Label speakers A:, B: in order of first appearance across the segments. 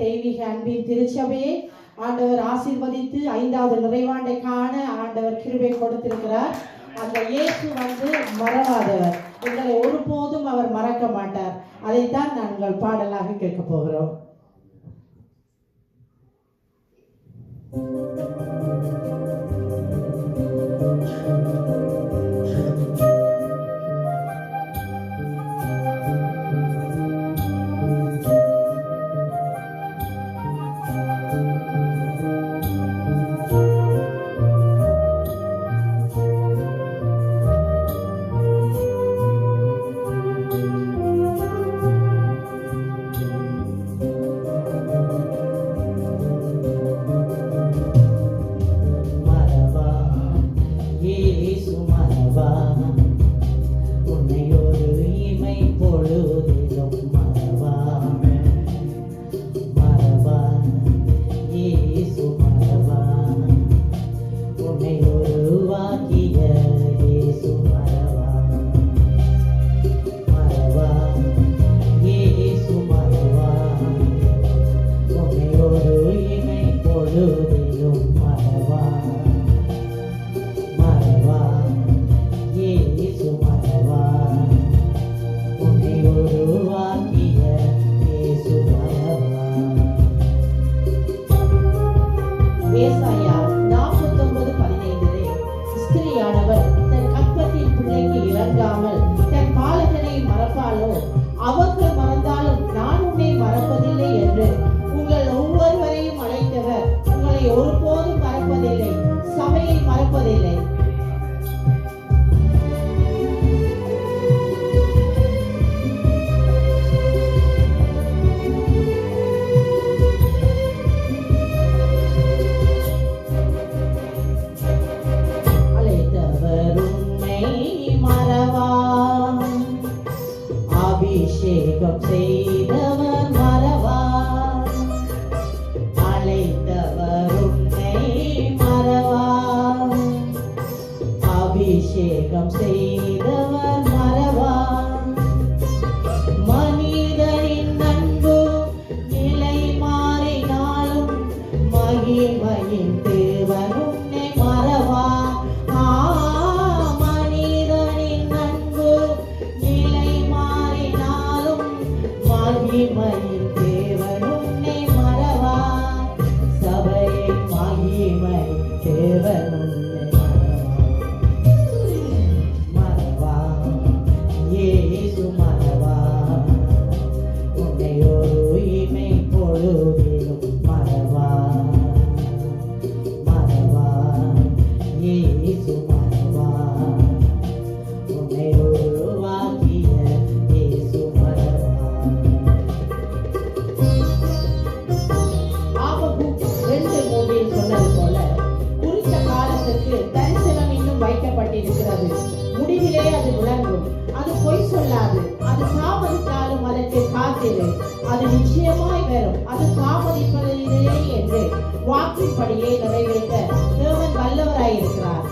A: தெய்வீக அன்பின் திருச்சபையை ஆண்டவர் ஆசீர்வதித்து 5வது நிறைவாண்டை காண ஆண்டவர் கிருபை கொடுத்திருக்கிறார். அந்த இயேசு மறவாதவர், எங்களை ஒருபோதும் அவர் மறக்க மாட்டார். அதைத்தான் நாங்கள் பாடலாக கேட்க போகிறோம். அது நிச்சயமாய் வரும், அது தாமதிப்பதில்லை என்று வாக்கின்படியே நிறைவேற்ற தேவன் வல்லவராயிருக்கிறார்.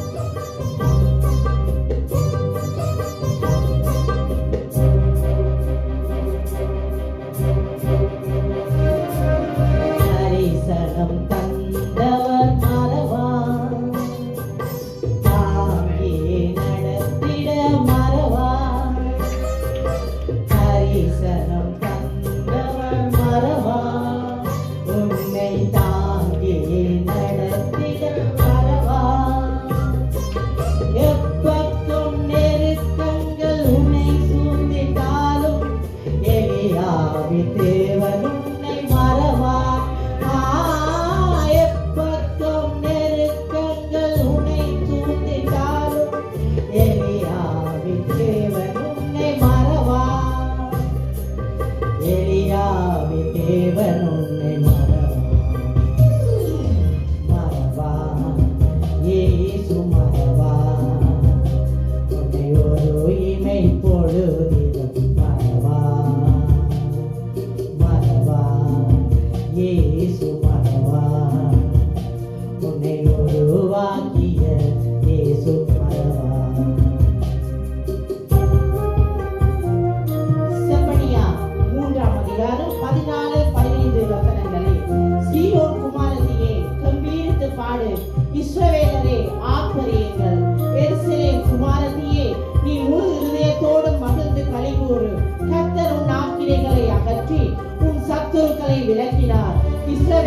A: தரிசனம் தந்தவர் மறவார், தாங்கே நடத்திட மறவார். தரிசனம் தந்தவர் மறவார், உன்னை தாங்கே நடத்திட மறவார். எப்பக்கம் நெருக்கங்கள் உன்னை சூழ்ந்திட்டாலும் எலியாவின் தேவன் உன்னை மறவார். எப்பக்கம்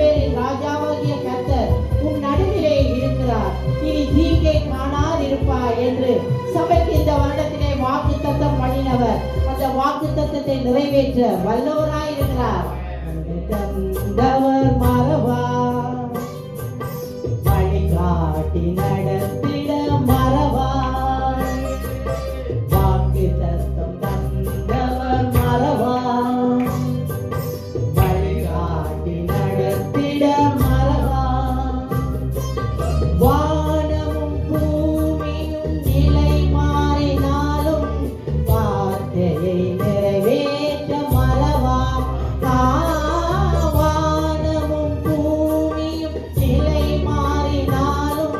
A: இஸ்ரவேலின் ராஜாவாகிய கர்த்தர் உன் நடுவிலே இருக்கிறார், இனி தீங்கை காணாதிருப்பாய் என்று சபைக்கு இந்த வருடத்திலே வாக்குத்தத்தம் பண்ணினவர் அந்த வாக்குத்தத்தத்தை நிறைவேற்ற வல்லவராயிருக்கிறார். தந்தவர் மறவார், வழிகாட்டி நடத்திட மறவார், வாக்குத்தத்தம் தந்தவர் மறவார், வழிகாட்டி நடத்திட மறவார். வானமும் பூமியும் நிலை மாறினாலும் வார்த்தையை நிறைவேற்ற மறவார். வானமும் பூமியும் நிலை மாறினாலும்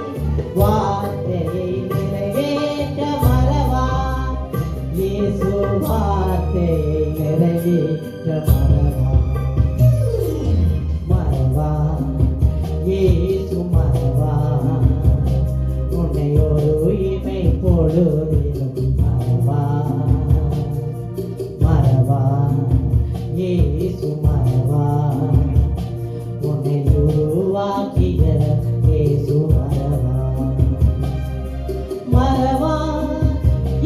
A: வார்த்தையை நிறைவேற்ற மறவார். இயேசு வார்த்தையை நிறைவேற்ற மறவார். மறவார், இயேசு மறவார். உன்னை ஒரு இமை பொழுதிலும் மறவார். மறவார், இயேசு மறவார். உன்னை உருவாக்கிய இயேசு மறவார். மறவார்,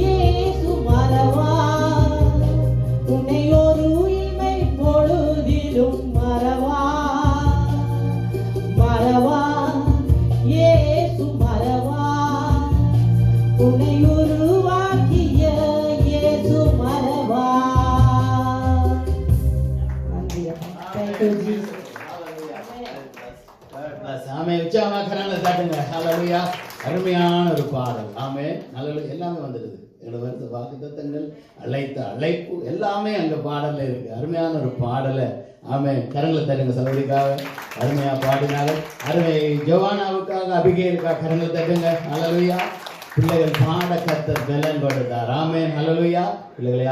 A: இயேசு மறவார். உன்னை ஒரு இமை பொழுதிலும் மறவார். மறவார், இயேசு மறவார். உன்னை உருவாக்கிய இயேசு மறவார். நன்றி. Thank you, Jesus.
B: ஆமே. உற்சாகமா கரங்களை தட்டுங்க. ஹல்லேலூயா. அருமையான ஒரு பாடல். ஆமே. நல்ல எல்லாமே வந்துடுது. எழுபது வாக்குத்தத்தங்கள், அழைத்த அழைப்பு எல்லாமே அங்க பாடல்ல இருக்கு. அருமையான ஒரு பாடலை ஆமே கரங்களை தட்டுங்க. சகோதரிக்காக அருமையா பாடினாங்க. அருமை ஜோவானாவுக்காக, அபிகேலுக்காக கரங்களை தட்டுங்க. ஹல்லேலூயா. பிள்ளைகள் பாட கர்த்தர் பலன் கொடுத்தார். ஆமென். ஹல்லேலூயா. பிள்ளைகளை